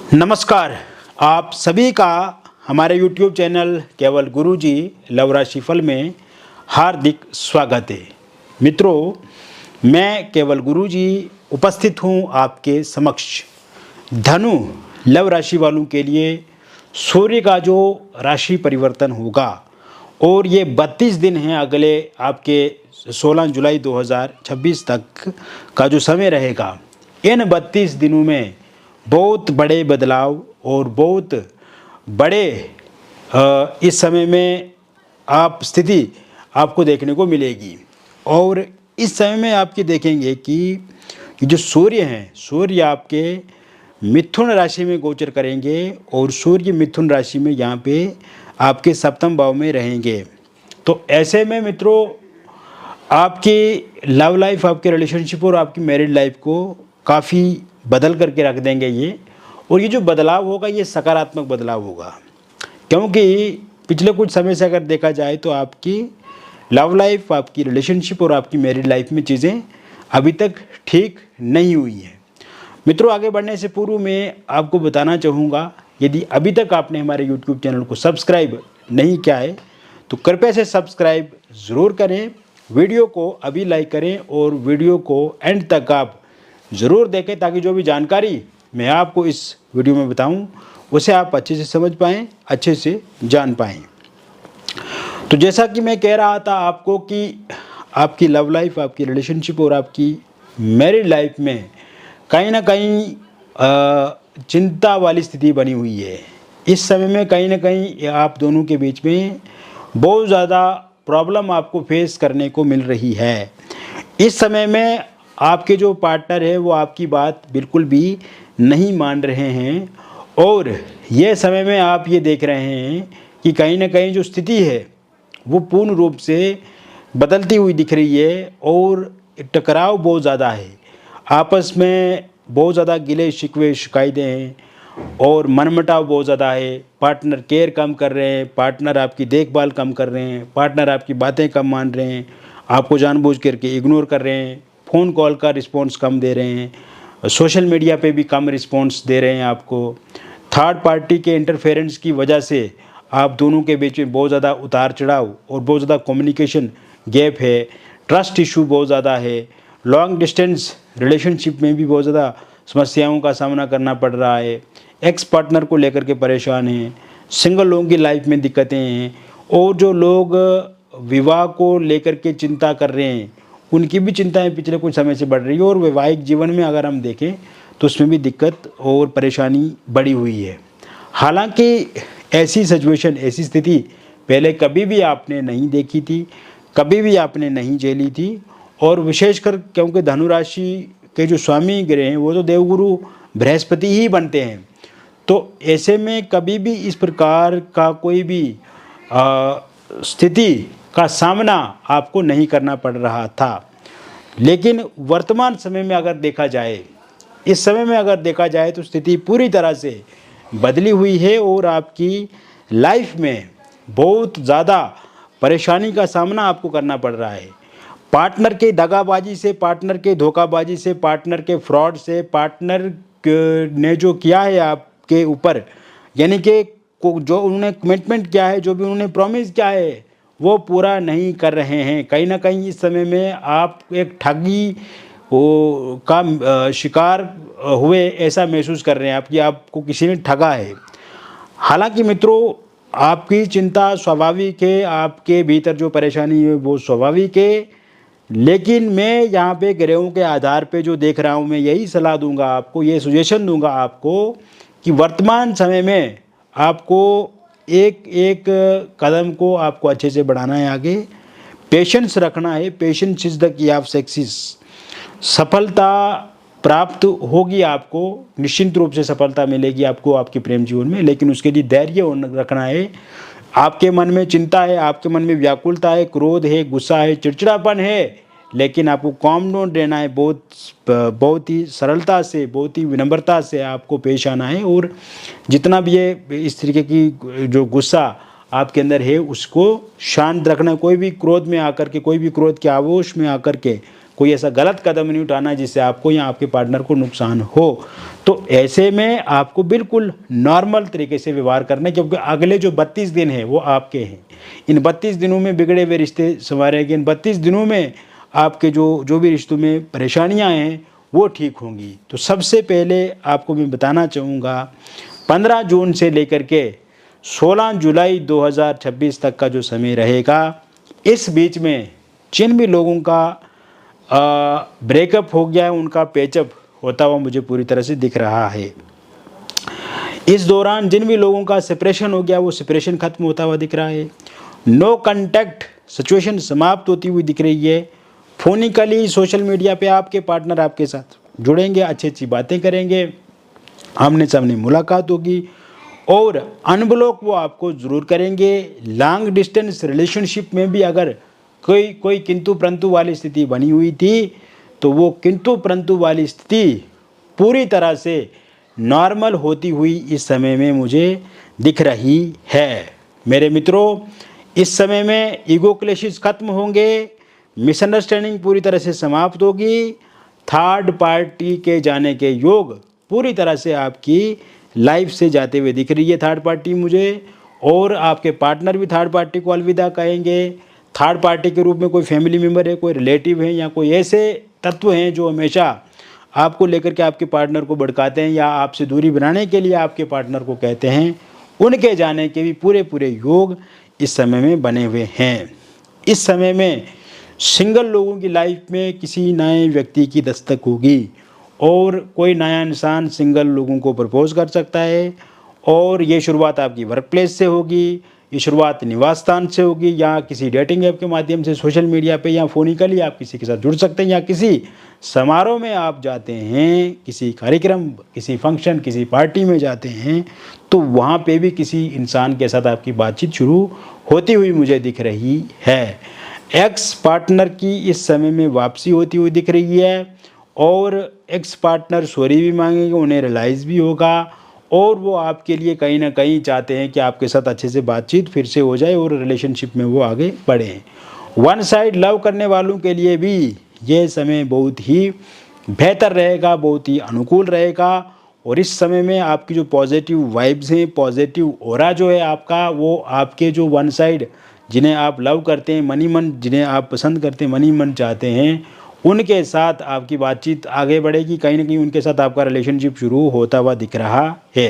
नमस्कार। आप सभी का हमारे YouTube चैनल केवल गुरुजी लव राशिफल में हार्दिक स्वागत है। मित्रों, मैं केवल गुरुजी उपस्थित हूँ आपके समक्ष। धनु लव राशि वालों के लिए सूर्य का जो राशि परिवर्तन होगा और ये 32 दिन हैं अगले आपके 16 जुलाई 2026 तक का जो समय रहेगा। इन 32 दिनों में बहुत बड़े बदलाव और बहुत बड़े इस समय में आप स्थिति आपको देखने को मिलेगी। और इस समय में आपके देखेंगे कि जो सूर्य हैं, सूर्य आपके मिथुन राशि में गोचर करेंगे और सूर्य मिथुन राशि में यहाँ पे आपके सप्तम भाव में रहेंगे। तो ऐसे में मित्रों, आपकी लव लाइफ, आपके रिलेशनशिप और आपकी मैरिड लाइफ को काफ़ी बदल करके रख देंगे ये। और ये जो बदलाव होगा ये सकारात्मक बदलाव होगा, क्योंकि पिछले कुछ समय से अगर देखा जाए तो आपकी लव लाइफ, आपकी रिलेशनशिप और आपकी मैरिड लाइफ में चीज़ें अभी तक ठीक नहीं हुई हैं। मित्रों, आगे बढ़ने से पूर्व मैं आपको बताना चाहूँगा, यदि अभी तक आपने हमारे YouTube चैनल को सब्सक्राइब नहीं किया है तो कृपया से सब्सक्राइब ज़रूर करें, वीडियो को अभी लाइक करें और वीडियो को एंड तक आप ज़रूर देखें, ताकि जो भी जानकारी मैं आपको इस वीडियो में बताऊं उसे आप अच्छे से समझ पाएँ, अच्छे से जान पाएँ। तो जैसा कि मैं कह रहा था आपको कि आपकी लव लाइफ, आपकी रिलेशनशिप और आपकी मैरिड लाइफ में कहीं ना कहीं चिंता वाली स्थिति बनी हुई है। इस समय में कहीं ना कहीं आप दोनों के बीच में बहुत ज़्यादा प्रॉब्लम आपको फेस करने को मिल रही है। इस समय में आपके जो पार्टनर है वो आपकी बात बिल्कुल भी नहीं मान रहे हैं और ये समय में आप ये देख रहे हैं कि कहीं ना कहीं जो स्थिति है वो पूर्ण रूप से बदलती हुई दिख रही है और टकराव बहुत ज़्यादा है। आपस में बहुत ज़्यादा गिले शिकवे शिकायतें हैं और मनमुटाव बहुत ज़्यादा है। पार्टनर केयर कम कर रहे हैं, पार्टनर आपकी देखभाल कम कर रहे हैं, पार्टनर आपकी बातें कम मान रहे हैं, आपको जानबूझ करके इग्नोर कर रहे हैं, फ़ोन कॉल का रिस्पॉन्स कम दे रहे हैं, सोशल मीडिया पे भी कम रिस्पॉन्स दे रहे हैं आपको। थर्ड पार्टी के इंटरफेरेंस की वजह से आप दोनों के बीच में बहुत ज़्यादा उतार चढ़ाव और बहुत ज़्यादा कम्युनिकेशन गैप है। ट्रस्ट इशू बहुत ज़्यादा है। लॉन्ग डिस्टेंस रिलेशनशिप में भी बहुत ज़्यादा समस्याओं का सामना करना पड़ रहा है। एक्स पार्टनर को लेकर के परेशान हैं। सिंगल लोगों की लाइफ में दिक्कतें हैं और जो लोग विवाह को लेकर के चिंता कर रहे हैं उनकी भी चिंताएं पिछले कुछ समय से बढ़ रही है। और वैवाहिक जीवन में अगर हम देखें तो उसमें भी दिक्कत और परेशानी बढ़ी हुई है। हालांकि ऐसी सिचुएशन, ऐसी स्थिति पहले कभी भी आपने नहीं देखी थी, कभी भी आपने नहीं झेली थी। और विशेषकर क्योंकि धनु राशि के जो स्वामी ग्रह हैं वो तो देवगुरु बृहस्पति ही बनते हैं, तो ऐसे में कभी भी इस प्रकार का कोई भी स्थिति का सामना आपको नहीं करना पड़ रहा था। लेकिन वर्तमान समय में अगर देखा जाए, इस समय में अगर देखा जाए तो स्थिति पूरी तरह से बदली हुई है और आपकी लाइफ में बहुत ज़्यादा परेशानी का सामना आपको करना पड़ रहा है। पार्टनर के दगाबाजी से, पार्टनर के धोखाबाजी से, पार्टनर के फ्रॉड से, पार्टनर ने जो किया है आपके ऊपर, यानी कि जो उन्होंने कमिटमेंट किया है, जो भी उन्होंने प्रॉमिस किया है वो पूरा नहीं कर रहे हैं। कहीं ना कहीं इस समय में आप एक ठगी का शिकार हुए ऐसा महसूस कर रहे हैं आप कि आपको किसी ने ठगा है। हालांकि मित्रों, आपकी चिंता स्वाभाविक है, आपके भीतर जो परेशानी है वो स्वाभाविक है। लेकिन मैं यहाँ पे ग्रहों के आधार पे जो देख रहा हूँ, मैं यही सलाह दूंगा आपको, ये सजेशन दूंगा आपको कि वर्तमान समय में आपको एक एक कदम को आपको अच्छे से बढ़ाना है, आगे पेशेंस रखना है। Patience is the key of success. सफलता प्राप्त होगी, आपको निश्चित रूप से सफलता मिलेगी आपको आपके प्रेम जीवन में, लेकिन उसके लिए धैर्य रखना है। आपके मन में चिंता है, आपके मन में व्याकुलता है, क्रोध है, गुस्सा है, चिड़चिड़ापन है, लेकिन आपको कॉम डाउन रहना है। बहुत ही सरलता से, बहुत ही विनम्रता से आपको पेश आना है और जितना भी ये इस तरीके की जो गुस्सा आपके अंदर है उसको शांत रखना है। कोई भी क्रोध में आकर के, कोई भी क्रोध के आवेश में आकर के कोई ऐसा गलत कदम नहीं उठाना जिससे आपको या आपके पार्टनर को नुकसान हो। तो ऐसे में आपको बिल्कुल नॉर्मल तरीके से व्यवहार करना है, क्योंकि अगले जो 32 दिन हैं वो आपके हैं। इन 32 दिनों में बिगड़े हुए रिश्ते संवारेंगे। इन 32 दिनों में आपके जो भी रिश्तों में परेशानियां हैं वो ठीक होंगी। तो सबसे पहले आपको मैं बताना चाहूँगा, 15 जून से लेकर के 16 जुलाई 2026 तक का जो समय रहेगा, इस बीच में जिन भी लोगों का ब्रेकअप हो गया है उनका पैचअप होता हुआ मुझे पूरी तरह से दिख रहा है। इस दौरान जिन भी लोगों का सेपरेशन हो गया वो सेपरेशन खत्म होता हुआ दिख रहा है। नो कांटेक्ट सिचुएशन समाप्त होती हुई दिख रही है। फोनिकली सोशल मीडिया पे आपके पार्टनर आपके साथ जुड़ेंगे, अच्छी अच्छी बातें करेंगे, आमने सामने मुलाकात होगी और अनब्लॉक वो आपको ज़रूर करेंगे। लॉन्ग डिस्टेंस रिलेशनशिप में भी अगर कोई किंतु परंतु वाली स्थिति बनी हुई थी तो वो किंतु परंतु वाली स्थिति पूरी तरह से नॉर्मल होती हुई इस समय में मुझे दिख रही है। मेरे मित्रों, इस समय में ईगो क्लैशेस खत्म होंगे, मिसअंडरस्टैंडिंग पूरी तरह से समाप्त होगी, थर्ड पार्टी के जाने के योग पूरी तरह से आपकी लाइफ से जाते हुए दिख रही है थर्ड पार्टी मुझे, और आपके पार्टनर भी थर्ड पार्टी को अलविदा कहेंगे। थर्ड पार्टी के रूप में कोई फैमिली मेम्बर है, कोई रिलेटिव है या कोई ऐसे तत्व हैं जो हमेशा आपको लेकर के आपके पार्टनर को भड़काते हैं या आपसे दूरी बनाने के लिए आपके पार्टनर को कहते हैं, उनके जाने के भी पूरे योग इस समय में बने हुए हैं। इस समय में सिंगल लोगों की लाइफ में किसी नए व्यक्ति की दस्तक होगी और कोई नया इंसान सिंगल लोगों को प्रपोज कर सकता है, और ये शुरुआत आपकी वर्क प्लेस से होगी, ये शुरुआत निवास स्थान से होगी या किसी डेटिंग ऐप के माध्यम से सोशल मीडिया पे या फोनिकली आप किसी के साथ जुड़ सकते हैं, या किसी समारोह में आप जाते हैं, किसी कार्यक्रम, किसी फंक्शन, किसी पार्टी में जाते हैं तो वहाँ पे भी किसी इंसान के साथ आपकी बातचीत शुरू होती हुई मुझे दिख रही है। एक्स पार्टनर की इस समय में वापसी होती हुई दिख रही है और एक्स पार्टनर सॉरी भी मांगेंगे, उन्हें रियलाइज़ भी होगा और वो आपके लिए कहीं ना कहीं चाहते हैं कि आपके साथ अच्छे से बातचीत फिर से हो जाए और रिलेशनशिप में वो आगे बढ़ें। वन साइड लव करने वालों के लिए भी ये समय बहुत ही बेहतर रहेगा, बहुत ही अनुकूल रहेगा, और इस समय में आपकी जो पॉजिटिव वाइब्स हैं, पॉजिटिव ऑरा जो है आपका, वो आपके जो वन साइड जिन्हें आप लव करते हैं, मनी मन जिन्हें आप पसंद करते हैं, मनी मन चाहते हैं, उनके साथ आपकी बातचीत आगे बढ़ेगी। कहीं ना कहीं उनके साथ आपका रिलेशनशिप शुरू होता हुआ दिख रहा है।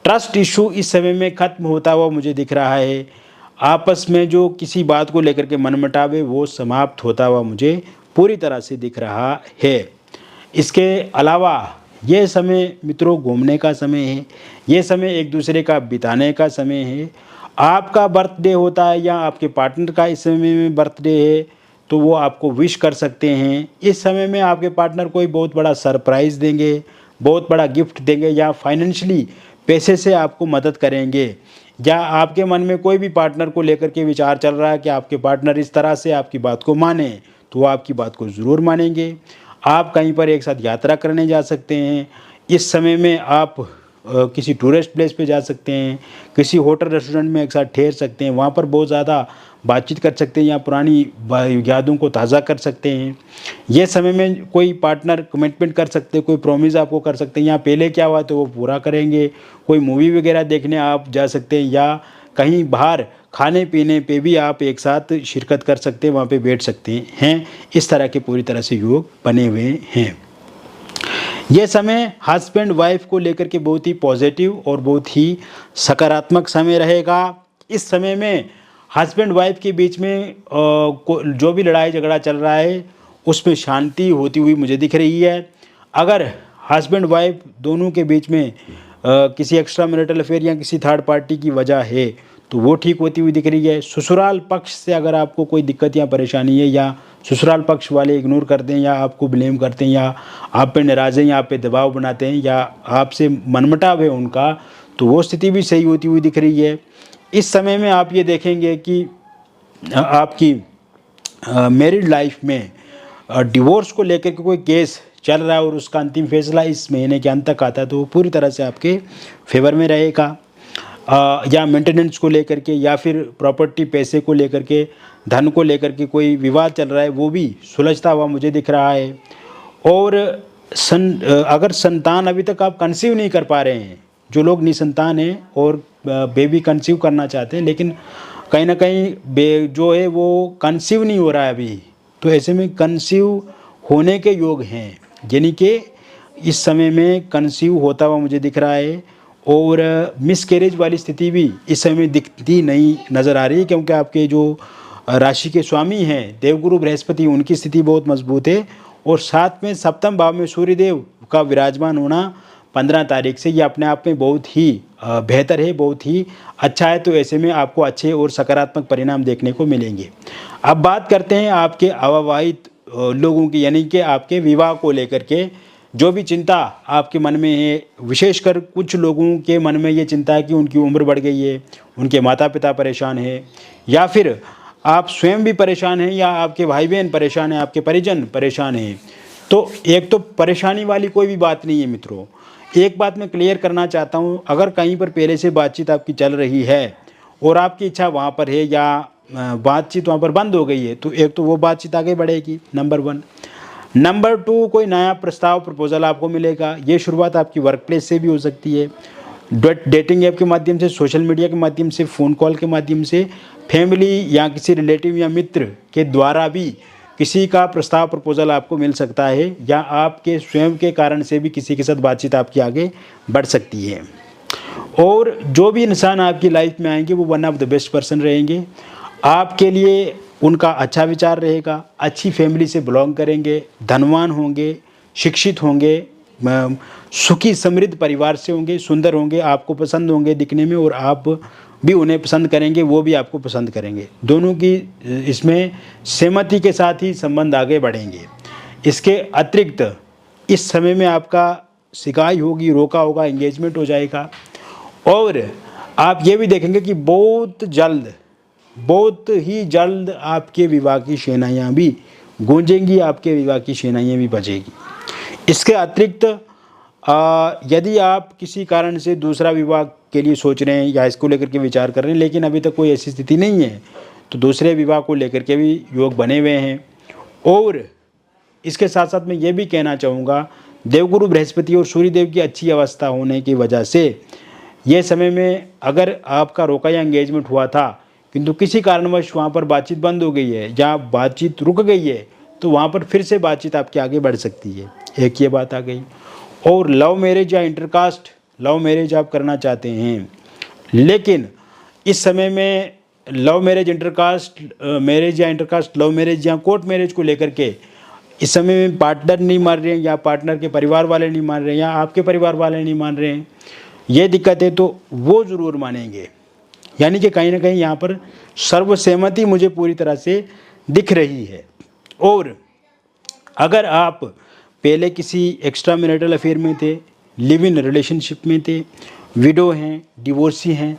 ट्रस्ट इशू इस समय में ख़त्म होता हुआ मुझे दिख रहा है। आपस में जो किसी बात को लेकर के मनमुटाव है वो समाप्त होता हुआ मुझे पूरी तरह से दिख रहा है। इसके अलावा ये समय मित्रों घूमने का समय है, ये समय एक दूसरे का बिताने का समय है। आपका बर्थडे होता है या आपके पार्टनर का इस समय में बर्थडे है तो वो आपको विश कर सकते हैं। इस समय में आपके पार्टनर कोई बहुत बड़ा सरप्राइज़ देंगे, बहुत बड़ा गिफ्ट देंगे या फाइनेंशियली पैसे से आपको मदद करेंगे, या आपके मन में कोई भी पार्टनर को लेकर के विचार चल रहा है कि आपके पार्टनर इस तरह से आपकी बात को माने तो वो आपकी बात को ज़रूर मानेंगे। आप कहीं पर एक साथ यात्रा करने जा सकते हैं। इस समय में आप किसी टूरिस्ट प्लेस पे जा सकते हैं, किसी होटल रेस्टोरेंट में एक साथ ठहर सकते हैं, वहाँ पर बहुत ज़्यादा बातचीत कर सकते हैं या पुरानी यादों को ताज़ा कर सकते हैं। ये समय में कोई पार्टनर कमिटमेंट कर सकते हैं, कोई प्रॉमिस आपको कर सकते हैं, या पहले क्या हुआ तो वो पूरा करेंगे। कोई मूवी वगैरह देखने आप जा सकते हैं या कहीं बाहर खाने पीने पे भी आप एक साथ शिरकत कर सकते हैं, वहाँ पे बैठ सकते हैं। इस तरह के पूरी तरह से योग बने हुए हैं। ये समय हस्बैंड वाइफ को लेकर के बहुत ही पॉजिटिव और बहुत ही सकारात्मक समय रहेगा। इस समय में हस्बैंड वाइफ के बीच में जो भी लड़ाई झगड़ा चल रहा है उसमें शांति होती हुई मुझे दिख रही है। अगर हस्बैंड वाइफ दोनों के बीच में किसी एक्स्ट्रा मैरिटल अफेयर या किसी थर्ड पार्टी की वजह है तो वो ठीक होती हुई दिख रही है। ससुराल पक्ष से अगर आपको कोई दिक्कत या परेशानी है या ससुराल पक्ष वाले इग्नोर करते हैं या आपको ब्लेम करते हैं या आप पे नाराज़ हैं या आप पे दबाव बनाते हैं या आपसे मनमुटाव है उनका, तो वो स्थिति भी सही होती हुई दिख रही है। इस समय में आप ये देखेंगे कि आपकी मैरिड लाइफ में डिवोर्स को लेकर के कोई केस चल रहा है और उसका अंतिम फैसला इस महीने के अंत तक आता है तो वो पूरी तरह से आपके फेवर में रहेगा। या मेंटेनेंस को लेकर के या फिर प्रॉपर्टी पैसे को लेकर के धन को लेकर के कोई विवाद चल रहा है, वो भी सुलझता हुआ मुझे दिख रहा है। और अगर संतान अभी तक आप कंसीव नहीं कर पा रहे हैं, जो लोग निसंतान हैं और बेबी कंसीव करना चाहते हैं लेकिन कहीं ना कहीं जो है वो कंसीव नहीं हो रहा है अभी, तो ऐसे में कंसीव होने के योग हैं, यानी कि इस समय में कंसीव होता हुआ मुझे दिख रहा है। और मिसकैरेज वाली स्थिति भी इस समय में दिखती नहीं नज़र आ रही है, क्योंकि आपके जो राशि के स्वामी हैं देवगुरु बृहस्पति, उनकी स्थिति बहुत मजबूत है। और साथ में सप्तम भाव में सूर्यदेव का विराजमान होना 15 तारीख से, ये अपने आप में बहुत ही बेहतर है, बहुत ही अच्छा है। तो ऐसे में आपको अच्छे और सकारात्मक परिणाम देखने को मिलेंगे। अब बात करते हैं आपके अविवाहित लोगों की, यानी कि आपके विवाह को लेकर के जो भी चिंता आपके मन में है। विशेषकर कुछ लोगों के मन में ये चिंता है कि उनकी उम्र बढ़ गई है, उनके माता पिता परेशान हैं, या फिर आप स्वयं भी परेशान हैं, या आपके भाई बहन परेशान हैं, आपके परिजन परेशान हैं। तो एक तो परेशानी वाली कोई भी बात नहीं है मित्रों। एक बात मैं क्लियर करना चाहता हूँ, अगर कहीं पर पहले से बातचीत आपकी चल रही है और आपकी इच्छा वहाँ पर है, या बातचीत वहाँ पर बंद हो गई है, तो एक तो वो बातचीत आगे बढ़ेगी, नंबर 1। नंबर 2, कोई नया प्रस्ताव प्रपोजल आपको मिलेगा। ये शुरुआत आपकी वर्क प्लेस से भी हो सकती है, डेटिंग ऐप के माध्यम से, सोशल मीडिया के माध्यम से, फ़ोन कॉल के माध्यम से, फैमिली या किसी रिलेटिव या मित्र के द्वारा भी किसी का प्रस्ताव प्रपोजल आपको मिल सकता है, या आपके स्वयं के कारण से भी किसी के साथ बातचीत आपकी आगे बढ़ सकती है। और जो भी इंसान आपकी लाइफ में आएंगे वो one of the best person रहेंगे। आपके लिए उनका अच्छा विचार रहेगा, अच्छी फैमिली से बिलोंग करेंगे, धनवान होंगे, शिक्षित होंगे, सुखी समृद्ध परिवार से होंगे, सुंदर होंगे, आपको पसंद होंगे दिखने में, और आप भी उन्हें पसंद करेंगे, वो भी आपको पसंद करेंगे। दोनों की इसमें सहमति के साथ ही संबंध आगे बढ़ेंगे। इसके अतिरिक्त इस समय में आपका सिकाई होगी, रोका होगा, एंगेजमेंट हो जाएगा। और आप ये भी देखेंगे कि बहुत ही जल्द आपके विवाह की शहनाइयाँ भी गूंजेंगी, आपके विवाह की शहनाइयाँ भी बजेगी। इसके अतिरिक्त यदि आप किसी कारण से दूसरा विवाह के लिए सोच रहे हैं या इसको लेकर के विचार कर रहे हैं, लेकिन अभी तक कोई ऐसी स्थिति नहीं है, तो दूसरे विवाह को लेकर के भी योग बने हुए हैं। और इसके साथ साथ मैं ये भी कहना चाहूँगा, देवगुरु बृहस्पति और सूर्यदेव की अच्छी अवस्था होने की वजह से ये समय में अगर आपका रोका या एंगेजमेंट हुआ था किंतु किसी कारणवश वहाँ पर बातचीत बंद हो गई है या बातचीत रुक गई है, तो वहाँ पर फिर से बातचीत आपकी आगे बढ़ सकती है। एक ये बात आ गई। और लव मैरिज या इंटरकास्ट लव मैरिज आप करना चाहते हैं, लेकिन इस समय में लव मैरिज, इंटरकास्ट मैरिज या इंटरकास्ट लव मैरिज या कोर्ट मैरिज को लेकर के इस समय में पार्टनर नहीं मान रहे हैं, या पार्टनर के परिवार वाले नहीं मान रहे हैं, या आपके परिवार वाले नहीं मान रहे हैं, ये दिक्कत है, तो वो ज़रूर मानेंगे। यानी कि कहीं ना कहीं यहाँ पर सर्वसहमति मुझे पूरी तरह से दिख रही है। और अगर आप पहले किसी एक्स्ट्रा मैरिटल अफेयर में थे, लिव इन रिलेशनशिप में थे, विडो हैं, डिवोर्सी हैं,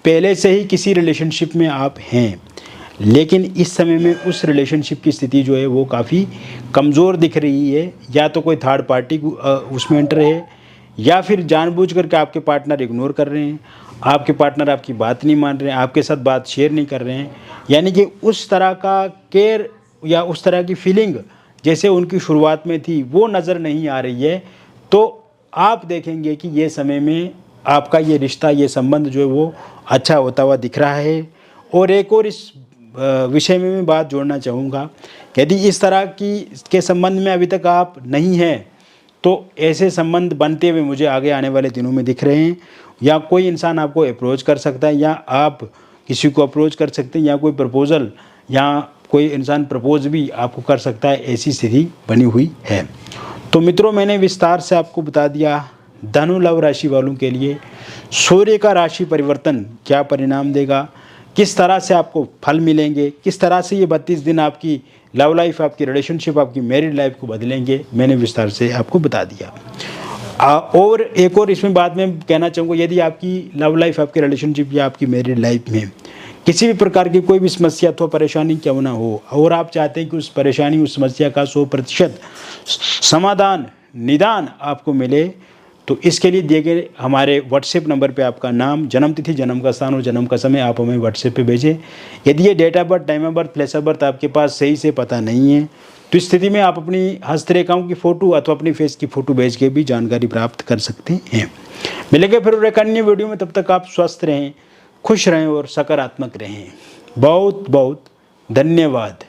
पहले से ही किसी रिलेशनशिप में आप हैं, लेकिन इस समय में उस रिलेशनशिप की स्थिति जो है वो काफ़ी कमज़ोर दिख रही है, या तो कोई थर्ड पार्टी उसमें एंटर है, या फिर जानबूझ करके आपके पार्टनर इग्नोर कर रहे हैं, आपके पार्टनर आपकी बात नहीं मान रहे हैं, आपके साथ बात शेयर नहीं कर रहे हैं, यानी कि उस तरह का केयर या उस तरह की फीलिंग जैसे उनकी शुरुआत में थी वो नज़र नहीं आ रही है। तो आप देखेंगे कि ये समय में आपका ये रिश्ता, ये संबंध जो है वो अच्छा होता हुआ दिख रहा है। और एक और इस विषय में मैं बात जोड़ना चाहूँगा, यदि इस तरह के संबंध में अभी तक आप नहीं हैं, तो ऐसे संबंध बनते हुए मुझे आगे आने वाले दिनों में दिख रहे हैं। या कोई इंसान आपको अप्रोच कर सकता है, या आप किसी को अप्रोच कर सकते हैं, या कोई प्रपोज़ल या कोई इंसान प्रपोज भी आपको कर सकता है, ऐसी स्थिति बनी हुई है। तो मित्रों, मैंने विस्तार से आपको बता दिया धनु लव राशि वालों के लिए सूर्य का राशि परिवर्तन क्या परिणाम देगा, किस तरह से आपको फल मिलेंगे, किस तरह से ये 32 दिन आपकी लव लाइफ, आपकी रिलेशनशिप, आपकी मैरिड लाइफ को बदलेंगे, मैंने विस्तार से आपको बता दिया। और एक और इसमें बात में कहना चाहूँगा, यदि आपकी लव लाइफ, आपकी रिलेशनशिप या आपकी मैरिड लाइफ में किसी भी प्रकार की कोई भी समस्या अथवा परेशानी क्यों ना हो, और आप चाहते हैं कि उस परेशानी, उस समस्या का 100% समाधान, निदान आपको मिले, तो इसके लिए दिए गए हमारे व्हाट्सएप नंबर पे आपका नाम, जन्म तिथि, जन्म का स्थान और जन्म का समय आप हमें व्हाट्सएप पे भेजें। यदि ये date of birth, time of birth, place of birth आपके पास सही से पता नहीं है तो इस स्थिति में आप अपनी हस्तरेखाओं की फ़ोटो अथवा अपनी फेस की फ़ोटो भेज के भी जानकारी प्राप्त कर सकते हैं। मिलेंगे फिर एक अन्य वीडियो में, तब तक आप स्वस्थ रहें, खुश रहें और सकारात्मक रहें। बहुत बहुत धन्यवाद।